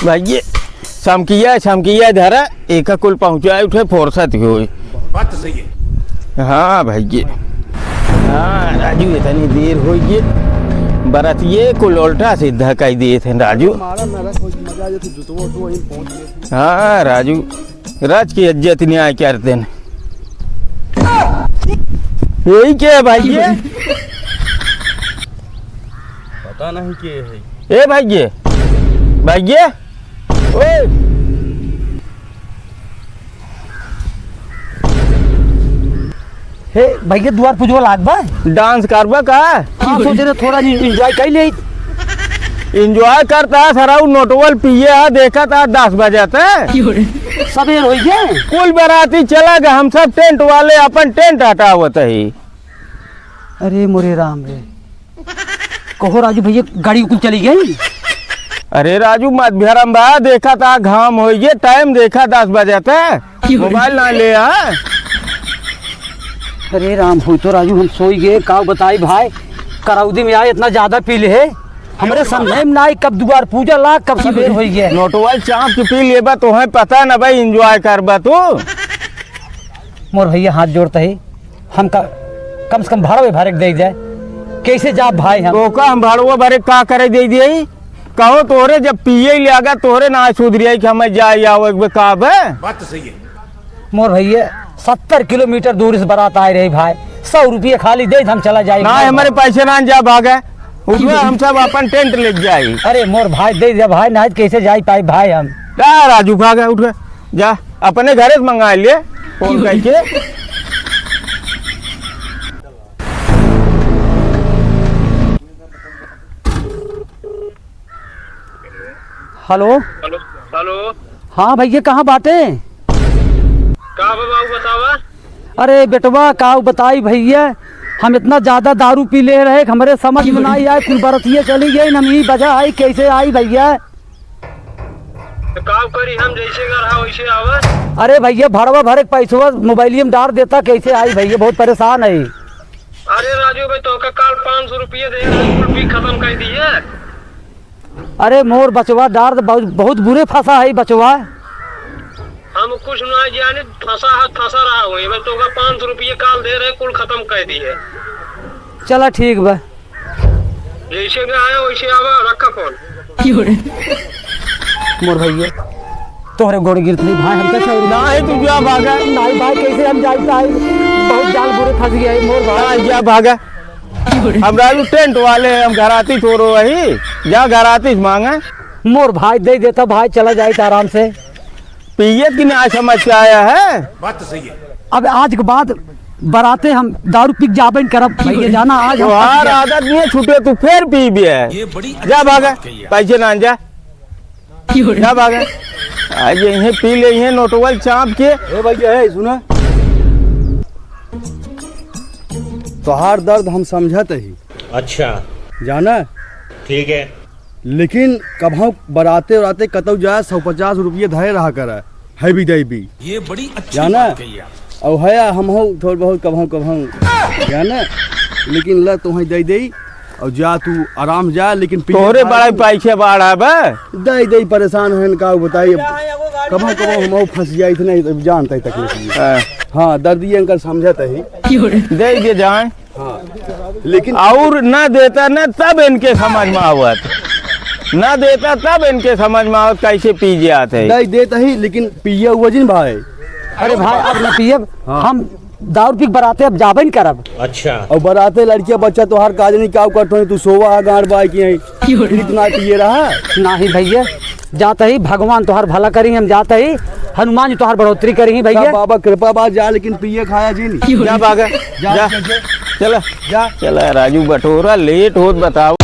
भाई छमकिया धरा एक कुल पहुँचाए उठे फुर्सत हो। बात तो सही है। हाँ भाई हाँ राजू इतनी देर हो गई बरतिए कुल उल्टा सीधा कही दिए थे राजू। हाँ राजू राज की इज्जत नहीं आए करते हैं। यही क्या है भाई ये? पता नहीं क्या है। ए भाई ओए हे भैया द्वार पुजवा लाग बा डांस करबा का? हाँ सोचे रहे थोड़ा एंजॉय कर ले। एंजॉय करता सरा नोटवल पिए देखा था 10 बजे तक सवेर हो गए कुल बराती चला गया। हम सब टेंट वाले अपन टेंट हटावत है। अरे मोरे राम रे कहो राजू भैया गाड़ी कुल चली गई। अरे राजू मत भरम बा देखा था घाम हो गए टाइम देखा 10 बजे तक मोबाइल ना ले आ। अरे राम हो तो राजू हम सोई गए का बताई भाई कराउदी में आए इतना ज्यादा पी ले है हमारे समझे में ना कब दोबार पूजा ला कब सवेर हो गया। नोटवल चाप के पी लेबा तो है पता ना भाई एंजॉय करबा तो। मोर भैया हाथ जोड़ता है हम कम से कम भाड़ा भरे दे जाए कैसे जा भाई हम तो का हम भाड़वा भरे का करे दे दिए कहो तोरे जब पिए लेगा तोरे ना सुधरिया कि हमें जाए आओ एक काब है। बात तो सही है। मोर भैया 70 किलोमीटर दूर से बारात आए रही भाई 100 रुपये खाली दे हम चला जाए ना हमारे पैसे ना जा भागे उसमें हम सब अपन टेंट ले जाए। अरे मोर भाई दे दे भाई ना कैसे जाए पाए भाई हम राजू भागा उठ जा अपने घरे से मंगा लिए फोन करके। हेलो हेलो हेलो हाँ भैया कहाँ बाटे का बाबू बतावा। अरे बेटवा का बताई भैया हम इतना ज्यादा दारू पी ले रहे हमारे समझ में नहीं आए कुल बरतिये चली गई नमी बजा आई कैसे आई भैया। तो काम करी हम जैसे कर वैसे आवा। अरे भैया भरवा भरे पैसा मोबाइल में डाल देता कैसे आई भैया बहुत परेशान है। अरे राजू भाई तो कल 500 रुपये दे भी खत्म कर दिए। अरे मोर बचवा डार बहुत बुरे फंसा है बचवा। हम कुछ ना जाने फंसा रहा हूँ तो 500 रुपये काल दे रहे कुल खत्म कर दिए। चला ठीक बा जैसे में आया वैसे आवा रखा फोन। मोर भैया तोहरे गोड़ गिरत नहीं भाई हम कैसे ना है तू क्या भागा नहीं भाई कैसे हम जाए बहुत जाल बुरे फंस गए मोर भाई क्या भागा हम राजू टेंट वाले हम घराती छोड़ो वही जा घराती मांगा। मोर भाई दे देता भाई चला जाए आराम से पिए कि नहीं समझ के आया है। बात तो सही है। अब आज के बाद बराते हम दारू पी जाबे करब भैया जाना आज तुम्हार आदत नहीं है छूटे तू फिर पी भी है जा भागा पैसे ना जा भागा आज यही पी ले यही नोटवल चाप के। भैया है सुना तोहार दर्द हम समझत ही अच्छा जाना ठीक है लेकिन कभी बराते उराते कतौ जाए 150 रुपये धरे रहा कर है भी दे भी ये बड़ी अच्छी जाना बात कही आप। और है हम हो थोड़ा बहुत कभी जाना लेकिन ल तुम्हें दे दे और जा तू आराम जा लेकिन तोरे बड़ा पैसे बाढ़ा दे परेशान है का बताइए कभी हम फंस जाए थे नहीं जानते तकलीफ। हाँ दर्द ये अंकल समझत है दे जाए। हाँ लेकिन और न देता न तब इनके समझ में आवत न देता तब इनके समझ में आवत कैसे पी जाते दे देता ही लेकिन पिया हुआ जिन भाई। अरे भाई अब न पियब हम दारू पी बराते अब जाबे नहीं करब। अच्छा और बराते लड़कियां बच्चा तो हर काज नहीं का करते तू सोवा गाड़ बाई की इतना पिए रहा नहीं भैया जाता ही भगवान तोहर भला करी हम जाता ही हनुमान जी तोहर बढ़ोतरी करी भैया। बाबा कृपा बात जा लेकिन पिए खाया जी नहीं जा भागा जा चला जा चला राजू बटोरा लेट होत बताओ।